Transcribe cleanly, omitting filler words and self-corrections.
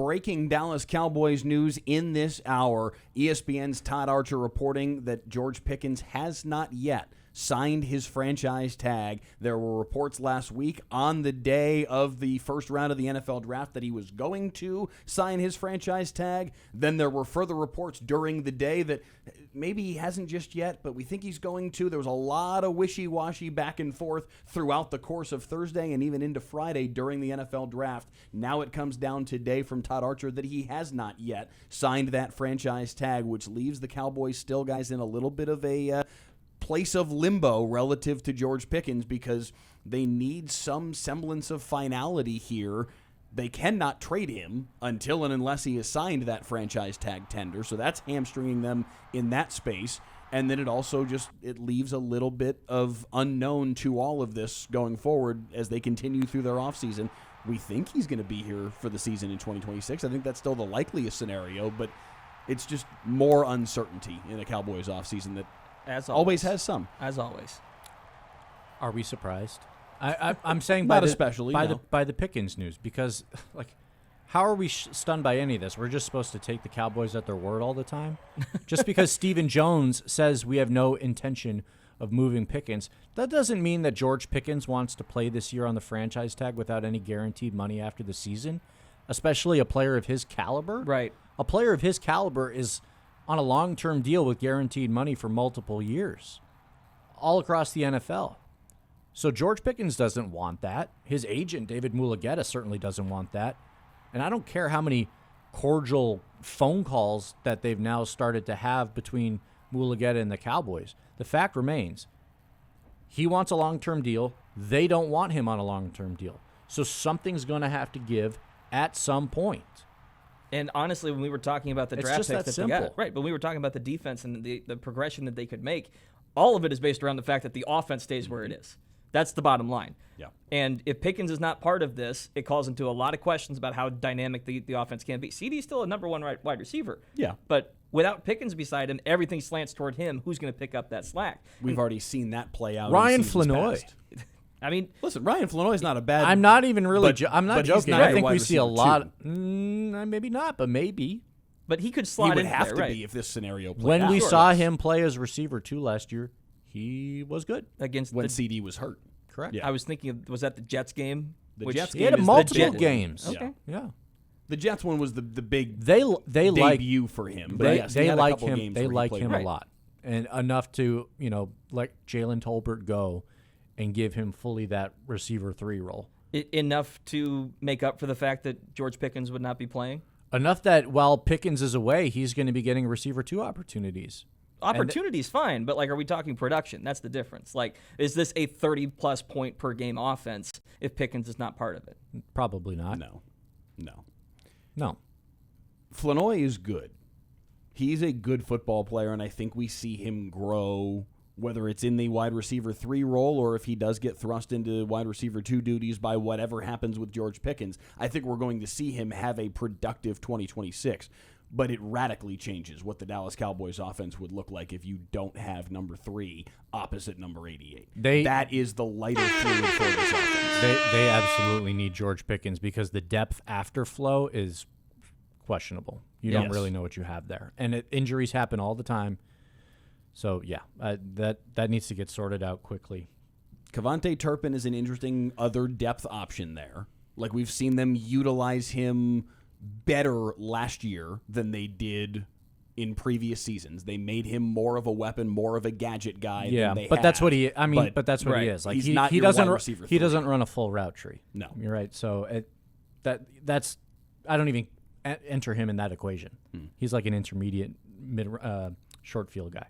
breaking Dallas Cowboys news in this hour. ESPN's Todd Archer reporting that George Pickens has not yet signed his franchise tag. There were reports last week on the day of the first round of the NFL draft that he was going to sign his franchise tag. Then there were further reports during the day that maybe he hasn't just yet, but we think he's going to. There was a lot of wishy-washy back and forth throughout the course of Thursday and even into Friday during the NFL draft. Now it comes down today from Todd Archer that he has not yet signed that franchise tag, which leaves the Cowboys still, guys, in a little bit of a place of limbo relative to George Pickens because they need some semblance of finality here. They cannot trade him until and unless he has signed that franchise tag tender, so that's hamstringing them in that space. And then it also it leaves a little bit of unknown to all of this going forward as they continue through their offseason. We think he's going to be here for the season in 2026. I think that's still the likeliest scenario, but it's just more uncertainty in the Cowboys offseason that As always has some. As always. Are we surprised? I'm saying Not especially, by the Pickens news, because how are we stunned by any of this? We're just supposed to take the Cowboys at their word all the time? Just because Stephen Jones says we have no intention of moving Pickens, that doesn't mean that George Pickens wants to play this year on the franchise tag without any guaranteed money after the season, especially a player of his caliber. Right. A player of his caliber is on a long-term deal with guaranteed money for multiple years all across the NFL. So George Pickens doesn't want that. His agent, David Mulugheta, certainly doesn't want that. And I don't care how many cordial phone calls that they've now started to have between Mulugheta and the Cowboys. The fact remains, he wants a long-term deal. They don't want him on a long-term deal. So something's going to have to give at some point. And honestly, when we were talking about the It's draft just picks that they got, simple. right? But we were talking about the defense and the progression that they could make. All of it is based around the fact that the offense stays where it is. That's the bottom line. Yeah. And if Pickens is not part of this, it calls into a lot of questions about how dynamic the offense can be. CD's still a number one wide receiver. Yeah. But without Pickens beside him, everything slants toward him. Who's going to pick up that slack? We've already seen that play out. Ryan in seasons Flanoy. past. I mean, Listen, Ryan Flanoy's not a bad. I'm not even really. but- I'm not but he's joking. not I a think wide we see a receiver, lot. too. Maybe not, but maybe. but he could He slot would in have there, to right? be if this scenario played When out. we Sure. saw him play as receiver 2 last year, he was good. Against when the, CD was hurt. Correct. Yeah. I was thinking, was that the Jets game? The Jets He game had is multiple the Jet- games. Okay. Yeah. The Jets one was the big They like debut for him. But they, yes, he they had a like couple him. games They where he like played him well. a lot, and enough to let Jalen Tolbert go and give him fully that receiver 3 role. Enough to make up for the fact that George Pickens would not be playing? Enough that while Pickens is away, he's going to be getting receiver 2 opportunities. Opportunity's fine, but are we talking production? That's the difference. Is this a 30-plus point per game offense if Pickens is not part of it? Probably not. No. Flanoy is good. He's a good football player, and I think we see him grow, whether it's in the wide receiver 3 role or if he does get thrust into wide receiver 2 duties by whatever happens with George Pickens. I think we're going to see him have a productive 2026. But it radically changes what the Dallas Cowboys offense would look like if you don't have number 3 opposite number 88. That is the lighter fluid for this offense. They absolutely need George Pickens because the depth after flow is questionable. You don't really know what you have there. And injuries happen all the time. So, yeah, that needs to get sorted out quickly. Kevontae Turpin is an interesting other depth option there. We've seen them utilize him better last year than they did in previous seasons. They made him more of a weapon, more of a gadget guy than they but that's have. what he but that's what right. he is. He's not your wide receiver he 3. doesn't run a full route tree. No. You're right. So that's I don't even enter him in that equation. He's like an intermediate mid short field guy.